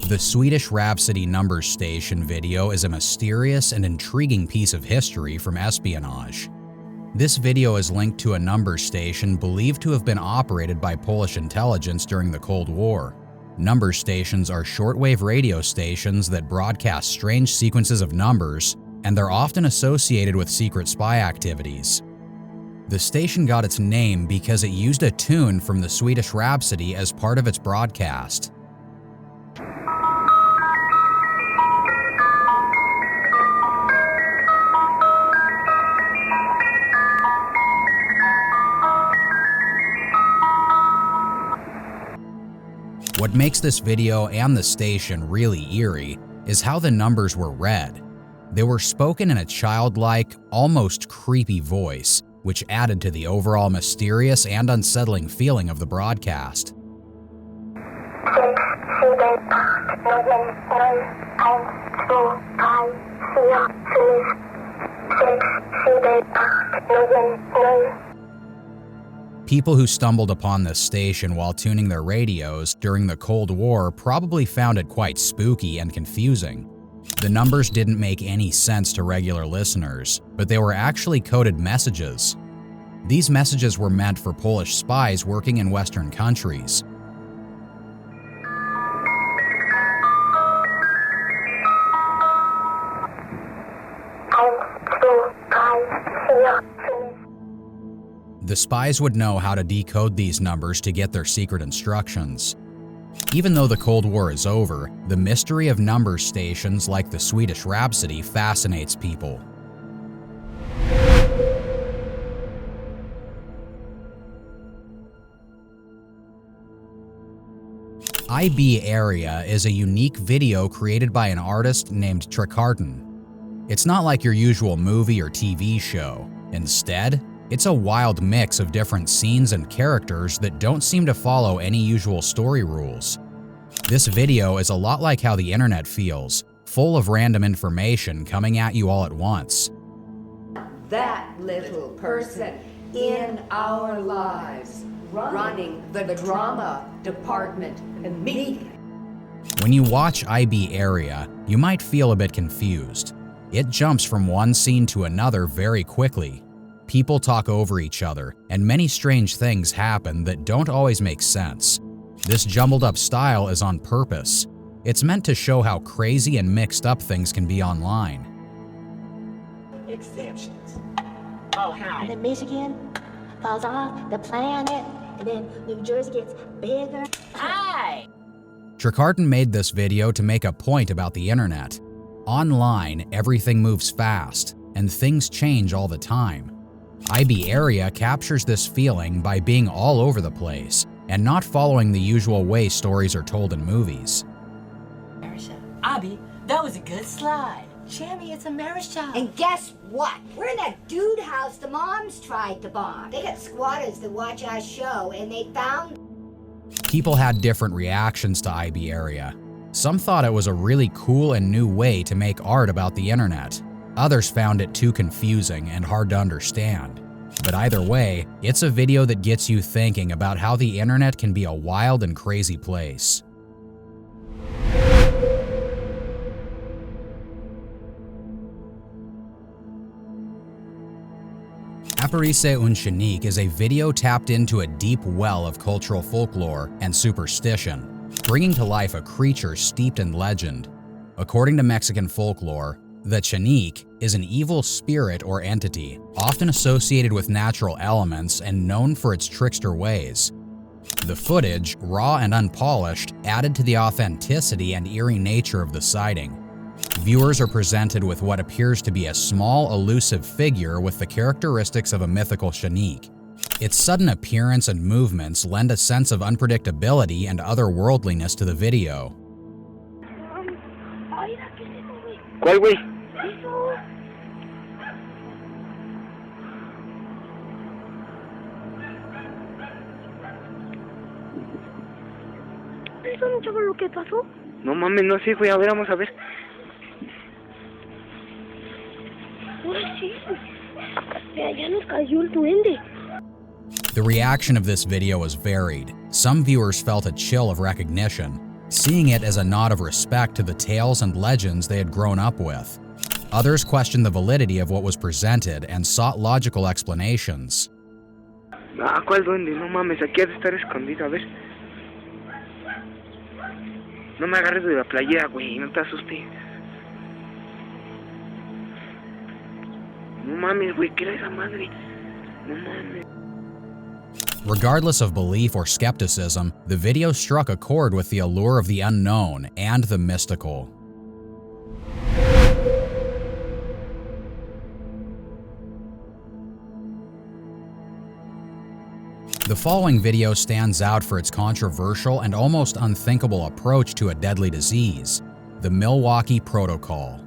The Swedish Rhapsody numbers station video is a mysterious and intriguing piece of history from espionage. This video is linked to a numbers station believed to have been operated by Polish intelligence during the Cold War. Numbers stations are shortwave radio stations that broadcast strange sequences of numbers, and they're often associated with secret spy activities. The station got its name because it used a tune from the Swedish Rhapsody as part of its broadcast. What makes this video and the station really eerie is how the numbers were read. They were spoken in a childlike, almost creepy voice, which added to the overall mysterious and unsettling feeling of the broadcast. People who stumbled upon this station while tuning their radios during the Cold War probably found it quite spooky and confusing. The numbers didn't make any sense to regular listeners, but they were actually coded messages. These messages were meant for Polish spies working in Western countries. The spies would know how to decode these numbers to get their secret instructions. Even though the Cold War is over, the mystery of numbers stations like the Swedish Rhapsody fascinates people. IB Area is a unique video created by an artist named Trikarten. It's not like your usual movie or TV show. Instead, it's a wild mix of different scenes and characters that don't seem to follow any usual story rules. This video is a lot like how the internet feels, full of random information coming at you all at once. That little person in our lives, running the drama department immediately. When you watch IB Area, you might feel a bit confused. It jumps from one scene to another very quickly. People talk over each other, and many strange things happen that don't always make sense. This jumbled up style is on purpose. It's meant to show how crazy and mixed up things can be online. Exceptions. Oh, hi. And then Michigan falls off the planet, and then New Jersey gets bigger. Hi! Trikarten made this video to make a point about the internet. Online, everything moves fast, and things change all the time. IB Area captures this feeling by being all over the place and not following the usual way stories are told in movies. Abby, that was a good slide. Jamie, it's a marriage job. And guess what? We're in that dude house the moms tried to bomb. They got squatters that watch our show, and they found... People had different reactions to IB Area. Some thought it was a really cool and new way to make art about the internet. Others found it too confusing and hard to understand. But either way, it's a video that gets you thinking about how the internet can be a wild and crazy place. Apparis Unik is a video tapped into a deep well of cultural folklore and superstition, bringing to life a creature steeped in legend. According to Mexican folklore, the Chanik is an evil spirit or entity, often associated with natural elements and known for its trickster ways. The footage, raw and unpolished, added to the authenticity and eerie nature of the sighting. Viewers are presented with what appears to be a small, elusive figure with the characteristics of a mythical Chanik. Its sudden appearance and movements lend a sense of unpredictability and otherworldliness to the video. ¿Cuál, güey? ¿Eso no chavo lo que pasó? No mames, no sé, güey, a ver, vamos a ver. Ahora sí. Ya nos cayó el duende. The reaction of this video was varied. Some viewers felt a chill of recognition. seeing it as a nod of respect to the tales and legends they had grown up with. Others questioned the validity of what was presented and sought logical explanations. Ah, ¿cuál duende? No mames, aquí ha de estar escondido, a ver. No me agarres de la playera, güey, no te asustes. No mames, güey, ¿qué era esa madre? No mames. Regardless of belief or skepticism, the video struck a chord with the allure of the unknown and the mystical. The following video stands out for its controversial and almost unthinkable approach to a deadly disease, the Milwaukee Protocol.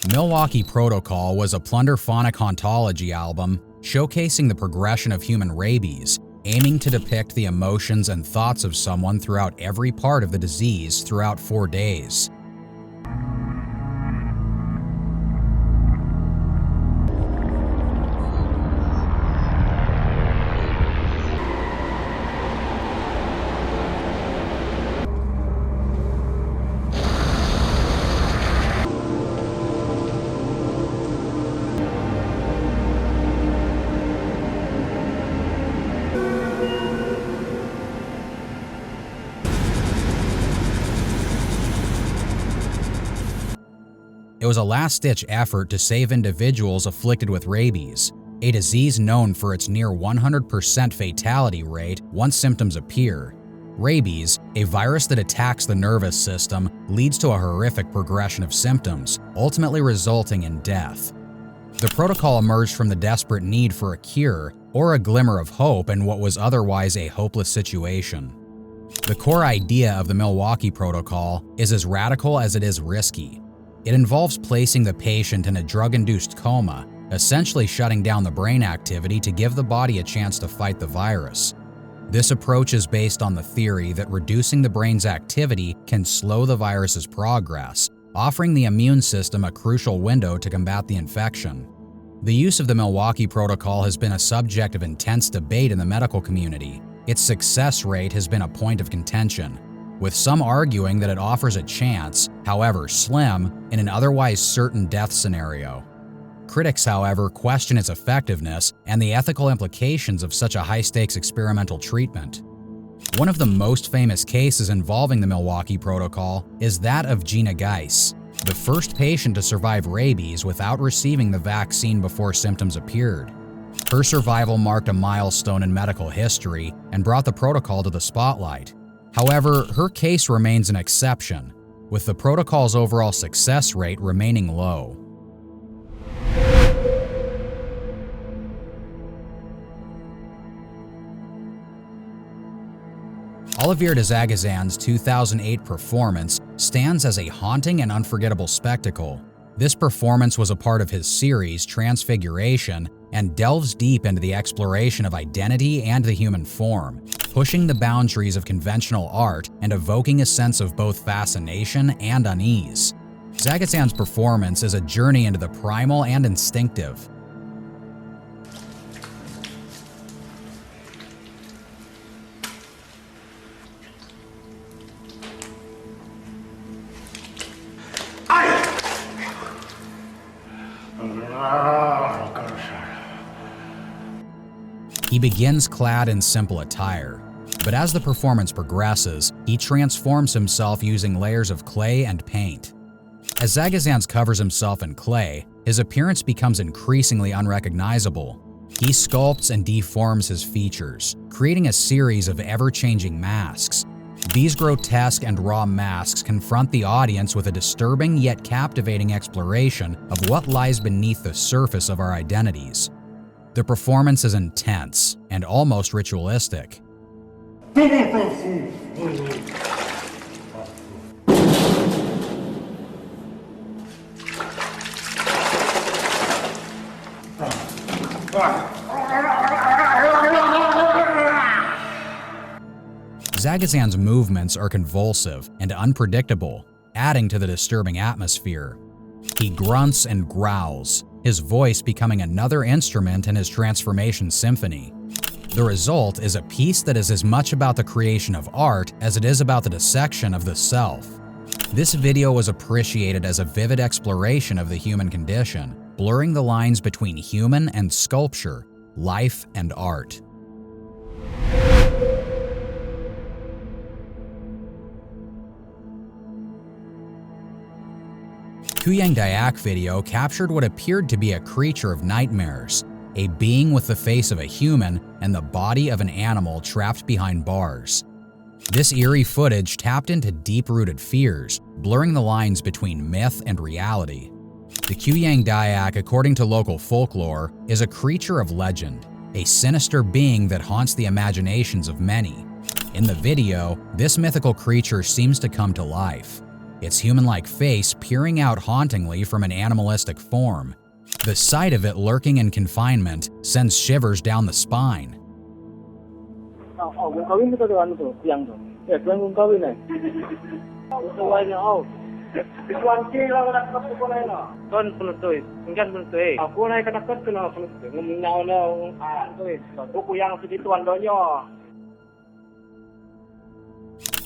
Milwaukee Protocol was a plunderphonic hauntology album showcasing the progression of human rabies, aiming to depict the emotions and thoughts of someone throughout every part of the disease throughout 4 days. It was a last-ditch effort to save individuals afflicted with rabies, a disease known for its near 100% fatality rate once symptoms appear. Rabies, a virus that attacks the nervous system, leads to a horrific progression of symptoms, ultimately resulting in death. The protocol emerged from the desperate need for a cure or a glimmer of hope in what was otherwise a hopeless situation. The core idea of the Milwaukee Protocol is as radical as it is risky. It involves placing the patient in a drug-induced coma, essentially shutting down the brain activity to give the body a chance to fight the virus. This approach is based on the theory that reducing the brain's activity can slow the virus's progress, offering the immune system a crucial window to combat the infection. The use of the Milwaukee Protocol has been a subject of intense debate in the medical community. Its success rate has been a point of contention, with some arguing that it offers a chance, however slim, in an otherwise certain death scenario. Critics, however, question its effectiveness and the ethical implications of such a high-stakes experimental treatment. One of the most famous cases involving the Milwaukee Protocol is that of Gina Geis, the first patient to survive rabies without receiving the vaccine before symptoms appeared. Her survival marked a milestone in medical history and brought the protocol to the spotlight. However, her case remains an exception, with the protocol's overall success rate remaining low. Olivier de Zagazan's 2008 performance stands as a haunting and unforgettable spectacle. This performance was a part of his series Transfiguration and delves deep into the exploration of identity and the human form, pushing the boundaries of conventional art and evoking a sense of both fascination and unease. Zagazan's performance is a journey into the primal and instinctive. He begins clad in simple attire, but as the performance progresses, he transforms himself using layers of clay and paint. As Zagazan covers himself in clay, his appearance becomes increasingly unrecognizable. He sculpts and deforms his features, creating a series of ever-changing masks. These grotesque and raw masks confront the audience with a disturbing yet captivating exploration of what lies beneath the surface of our identities. The performance is intense and almost ritualistic. Zagazan's movements are convulsive and unpredictable, adding to the disturbing atmosphere. He grunts and growls, his voice becoming another instrument in his transformation symphony. The result is a piece that is as much about the creation of art as it is about the dissection of the self. This video was appreciated as a vivid exploration of the human condition, blurring the lines between human and sculpture, life and art. Kuang Diak video captured what appeared to be a creature of nightmares, a being with the face of a human and the body of an animal trapped behind bars. This eerie footage tapped into deep-rooted fears, blurring the lines between myth and reality. The Kuang Diak, according to local folklore, is a creature of legend, a sinister being that haunts the imaginations of many. In the video, this mythical creature seems to come to life, its human-like face peering out hauntingly from an animalistic form. The sight of it lurking in confinement sends shivers down the spine.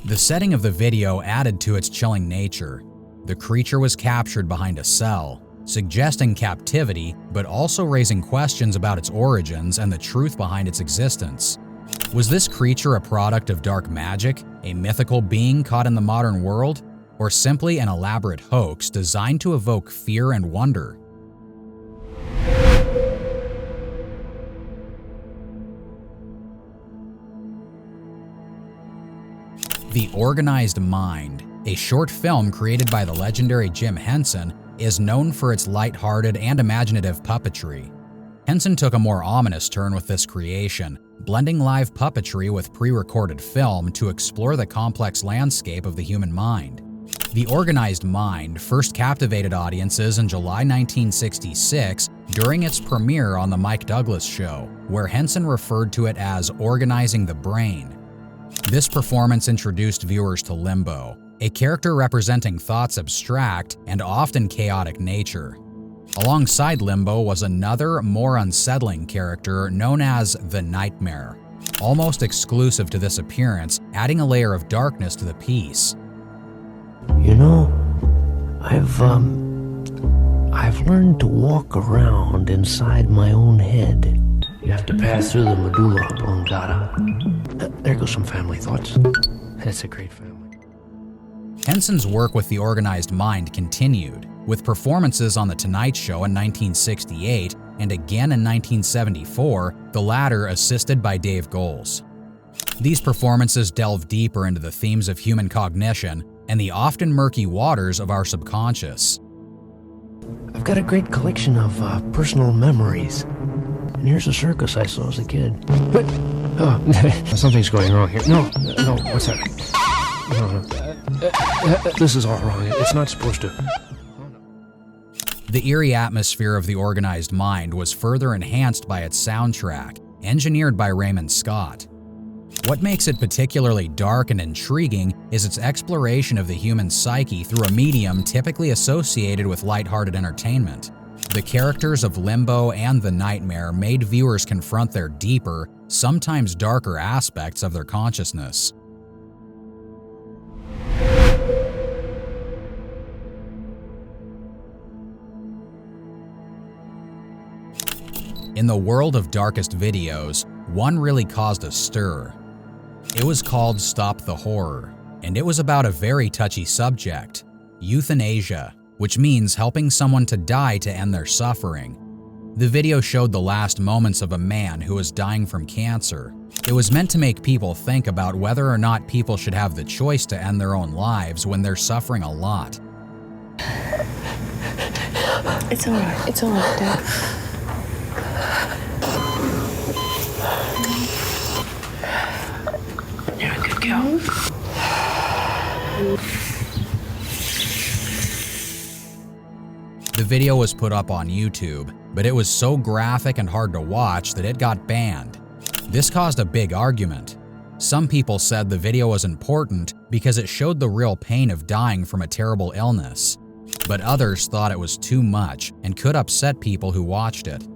The setting of the video added to its chilling nature. The creature was captured behind a cell, suggesting captivity but also raising questions about its origins and the truth behind its existence. Was this creature a product of dark magic, a mythical being caught in the modern world, or simply an elaborate hoax designed to evoke fear and wonder? The Organized Mind, a short film created by the legendary Jim Henson, is known for its light-hearted and imaginative puppetry. Henson took a more ominous turn with this creation, blending live puppetry with pre-recorded film to explore the complex landscape of the human mind. The Organized Mind first captivated audiences in July 1966 during its premiere on The Mike Douglas Show, where Henson referred to it as organizing the brain. This performance introduced viewers to Limbo, a character representing thought's abstract and often chaotic nature. Alongside Limbo was another, more unsettling character known as the Nightmare, almost exclusive to this appearance, adding a layer of darkness to the piece. You know, I've learned to walk around inside my own head. You have to pass through the medulla oblongata. There goes some family thoughts. That's a great family. Henson's work with the Organized Mind continued, with performances on The Tonight Show in 1968 and again in 1974, the latter assisted by Dave Goelz. These performances delve deeper into the themes of human cognition and the often murky waters of our subconscious. I've got a great collection of personal memories. And here's a circus I saw as a kid. But, something's going wrong here. No, what's that? No. This is all wrong. It's not supposed to. The eerie atmosphere of the Organized Mind was further enhanced by its soundtrack, engineered by Raymond Scott. What makes it particularly dark and intriguing is its exploration of the human psyche through a medium typically associated with lighthearted entertainment. The characters of Limbo and the Nightmare made viewers confront their deeper, sometimes darker aspects of their consciousness. In the world of darkest videos, one really caused a stir. It was called Stop the Horror, and it was about a very touchy subject, euthanasia, which means helping someone to die to end their suffering. The video showed the last moments of a man who was dying from cancer. It was meant to make people think about whether or not people should have the choice to end their own lives when they're suffering a lot. It's alright, Dad. You're a good girl. The video was put up on YouTube, but it was so graphic and hard to watch that it got banned. This caused a big argument. Some people said the video was important because it showed the real pain of dying from a terrible illness, but others thought it was too much and could upset people who watched it.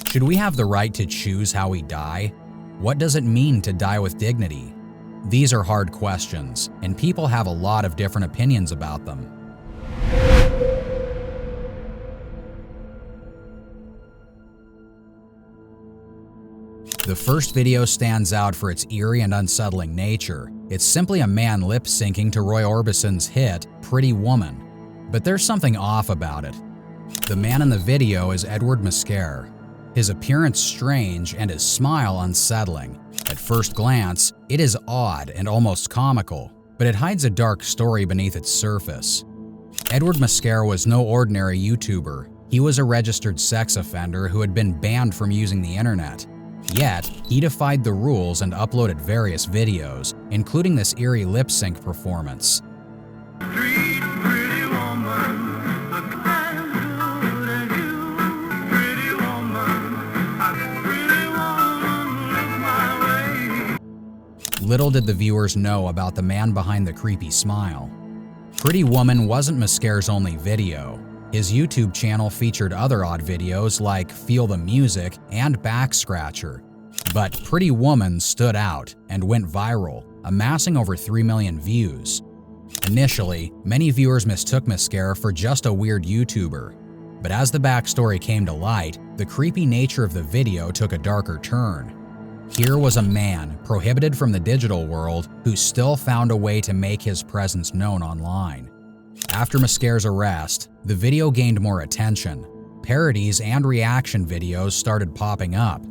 Should we have the right to choose how we die? What does it mean to die with dignity? These are hard questions, and people have a lot of different opinions about them. The first video stands out for its eerie and unsettling nature. It's simply a man lip-syncing to Roy Orbison's hit, Pretty Woman. But there's something off about it. The man in the video is Edward Mescare. His appearance strange and his smile unsettling. At first glance, it is odd and almost comical, but it hides a dark story beneath its surface. Edward Mescare was no ordinary YouTuber. He was a registered sex offender who had been banned from using the internet. Yet, he defied the rules and uploaded various videos, including this eerie lip-sync performance. Little did the viewers know about the man behind the creepy smile. Pretty Woman wasn't Mescare's only video. His YouTube channel featured other odd videos like Feel the Music and Back Scratcher. But Pretty Woman stood out and went viral, amassing over 3 million views. Initially, many viewers mistook Mescare for just a weird YouTuber. But as the backstory came to light, the creepy nature of the video took a darker turn. Here was a man prohibited from the digital world who still found a way to make his presence known online. After Mescare's arrest, the video gained more attention. Parodies and reaction videos started popping up.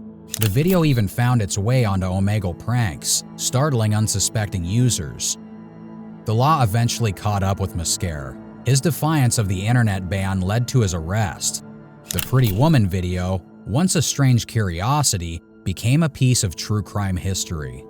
The video even found its way onto Omegle Pranks, startling unsuspecting users. The law eventually caught up with Mescare. His defiance of the internet ban led to his arrest. The Pretty Woman video, once a strange curiosity, became a piece of true crime history.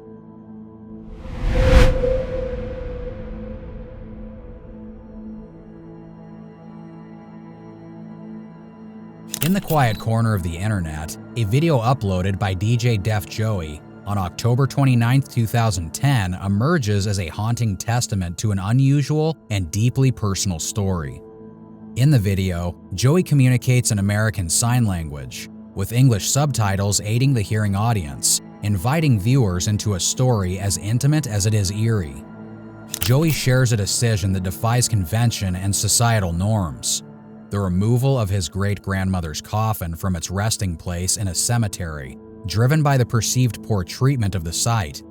In the quiet corner of the internet, a video uploaded by DJ Def Joey on October 29, 2010 emerges as a haunting testament to an unusual and deeply personal story. In the video, Joey communicates in American Sign Language, with English subtitles aiding the hearing audience, inviting viewers into a story as intimate as it is eerie. Joey shares a decision that defies convention and societal norms: the removal of his great-grandmother's coffin from its resting place in a cemetery, driven by the perceived poor treatment of the site.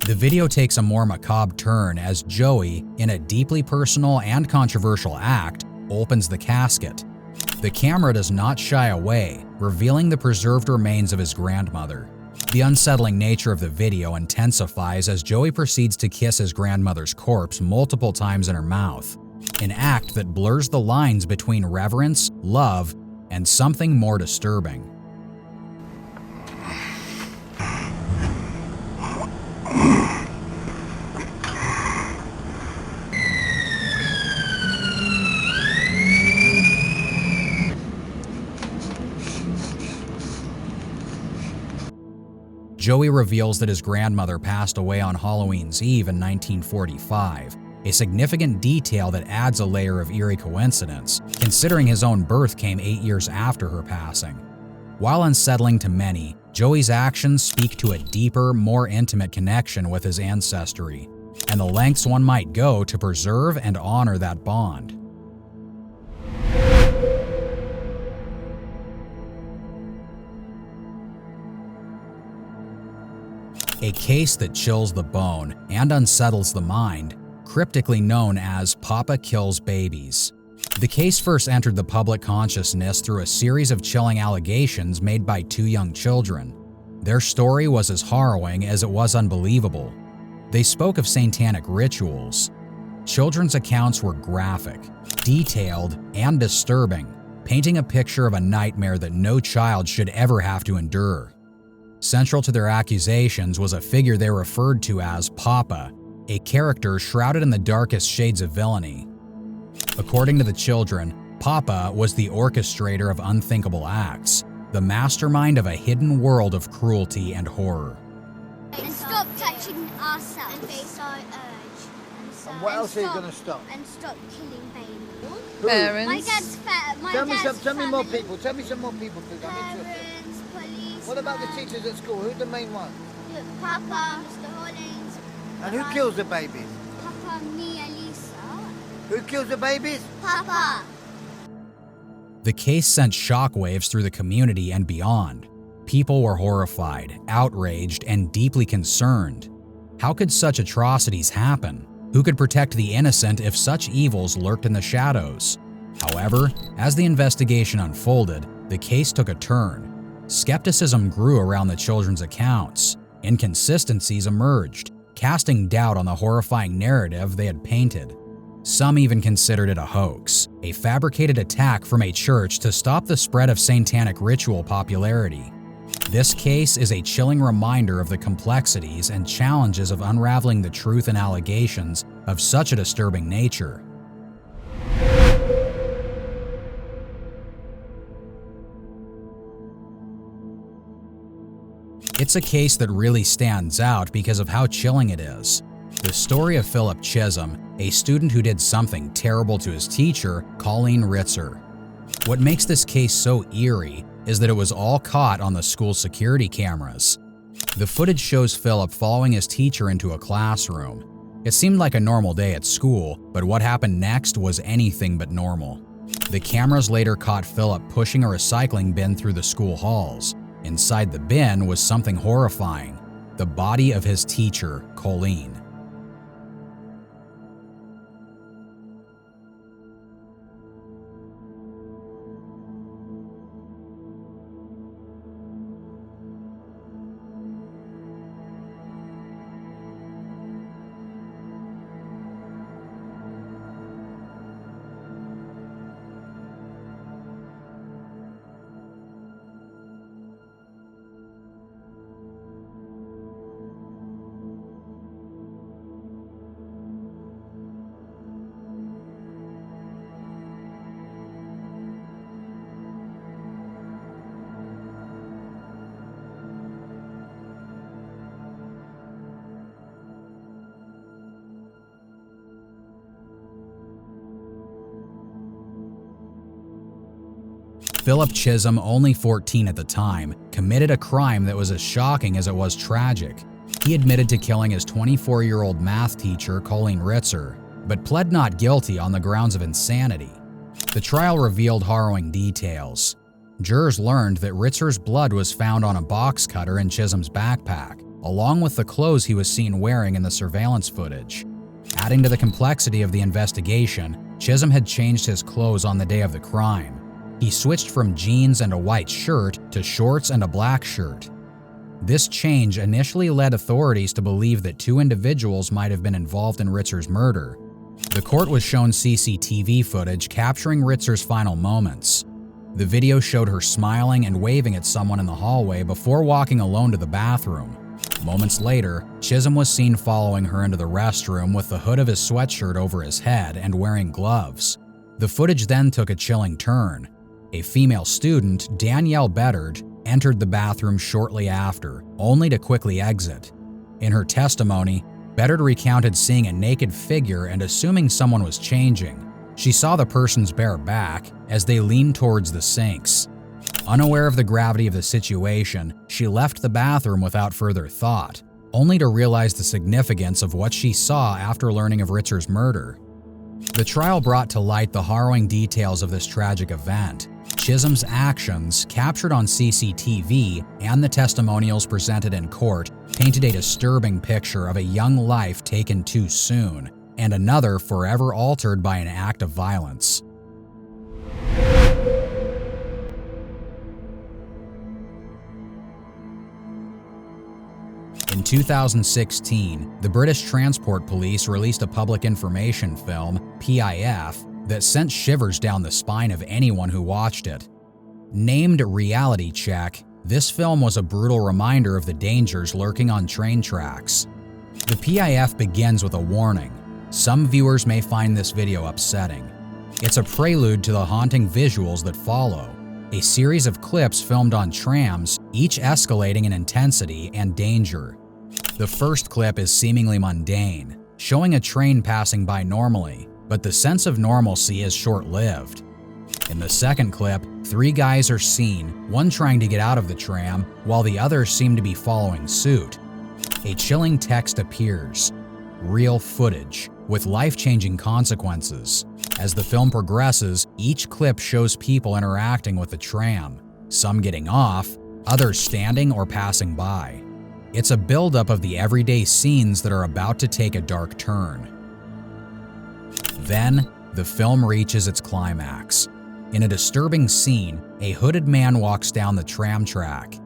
The video takes a more macabre turn as Joey, in a deeply personal and controversial act, opens the casket. The camera does not shy away, revealing the preserved remains of his grandmother. The unsettling nature of the video intensifies as Joey proceeds to kiss his grandmother's corpse multiple times in her mouth, an act that blurs the lines between reverence, love, and something more disturbing. Joey reveals that his grandmother passed away on Halloween's Eve in 1945, a significant detail that adds a layer of eerie coincidence, considering his own birth came 8 years after her passing. While unsettling to many, Joey's actions speak to a deeper, more intimate connection with his ancestry, and the lengths one might go to preserve and honor that bond. A case that chills the bone and unsettles the mind, cryptically known as Papa Kills Babies. The case first entered the public consciousness through a series of chilling allegations made by 2 young children. Their story was as harrowing as it was unbelievable. They spoke of satanic rituals. Children's accounts were graphic, detailed, and disturbing, painting a picture of a nightmare that no child should ever have to endure. Central to their accusations was a figure they referred to as Papa, a character shrouded in the darkest shades of villainy. According to the children, Papa was the orchestrator of unthinkable acts, the mastermind of a hidden world of cruelty and horror. And stop touching ourselves. And face our urge. And what else are you going to stop? And stop killing babies. Parents. My dad's fat. Tell me more people. Tell me some more people, please. I'm interested. Parents, police. What about the teachers at school? Who's the main one? Papa, Mr. Hollins. And who kills the babies? Papa, me, Elisa. Who kills the babies? Papa. The case sent shockwaves through the community and beyond. People were horrified, outraged, and deeply concerned. How could such atrocities happen? Who could protect the innocent if such evils lurked in the shadows? However, as the investigation unfolded, the case took a turn. Skepticism grew around the children's accounts. Inconsistencies emerged, casting doubt on the horrifying narrative they had painted. Some even considered it a hoax, a fabricated attack from a church to stop the spread of satanic ritual popularity. This case is a chilling reminder of the complexities and challenges of unraveling the truth and allegations of such a disturbing nature. It's a case that really stands out because of how chilling it is. The story of Philip Chisum, a student who did something terrible to his teacher, Colleen Ritzer. What makes this case so eerie is that it was all caught on the school's security cameras. The footage shows Philip following his teacher into a classroom. It seemed like a normal day at school, but what happened next was anything but normal. The cameras later caught Philip pushing a recycling bin through the school halls. Inside the bin was something horrifying: the body of his teacher, Colleen. Philip Chisum, only 14 at the time, committed a crime that was as shocking as it was tragic. He admitted to killing his 24-year-old math teacher, Colleen Ritzer, but pled not guilty on the grounds of insanity. The trial revealed harrowing details. Jurors learned that Ritzer's blood was found on a box cutter in Chisum's backpack, along with the clothes he was seen wearing in the surveillance footage. Adding to the complexity of the investigation, Chisum had changed his clothes on the day of the crime. He switched from jeans and a white shirt to shorts and a black shirt. This change initially led authorities to believe that two individuals might have been involved in Ritzer's murder. The court was shown CCTV footage capturing Ritzer's final moments. The video showed her smiling and waving at someone in the hallway before walking alone to the bathroom. Moments later, Chisum was seen following her into the restroom with the hood of his sweatshirt over his head and wearing gloves. The footage then took a chilling turn. A female student, Danielle Beddard, entered the bathroom shortly after, only to quickly exit. In her testimony, Beddard recounted seeing a naked figure and assuming someone was changing. She saw the person's bare back as they leaned towards the sinks. Unaware of the gravity of the situation, she left the bathroom without further thought, only to realize the significance of what she saw after learning of Ritzer's murder. The trial brought to light the harrowing details of this tragic event. Chisum's actions, captured on CCTV, and the testimonials presented in court painted a disturbing picture of a young life taken too soon, and another forever altered by an act of violence. In 2016, the British Transport Police released a public information film, PIF, that sent shivers down the spine of anyone who watched it. Named Reality Check, this film was a brutal reminder of the dangers lurking on train tracks. The PIF begins with a warning. Some viewers may find this video upsetting. It's a prelude to the haunting visuals that follow. A series of clips filmed on trams, each escalating in intensity and danger. The first clip is seemingly mundane, showing a train passing by normally, but the sense of normalcy is short-lived. In the second clip, 3 guys are seen, one trying to get out of the tram, while the others seem to be following suit. A chilling text appears. Real footage, with life-changing consequences. As the film progresses, each clip shows people interacting with the tram, some getting off, others standing or passing by. It's a buildup of the everyday scenes that are about to take a dark turn. Then, the film reaches its climax. In a disturbing scene, a hooded man walks down the tram track.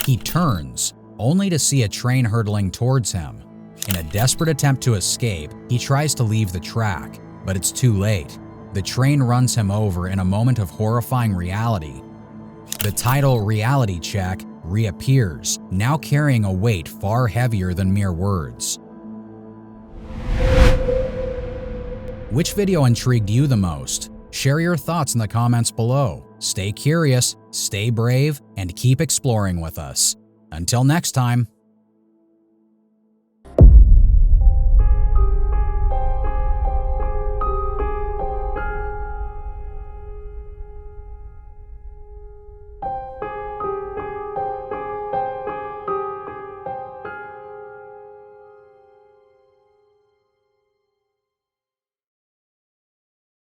He turns, only to see a train hurtling towards him. In a desperate attempt to escape, he tries to leave the track, but it's too late. The train runs him over in a moment of horrifying reality. The title Reality Check reappears, now carrying a weight far heavier than mere words. Which video intrigued you the most? Share your thoughts in the comments below. Stay curious, stay brave, and keep exploring with us. Until next time.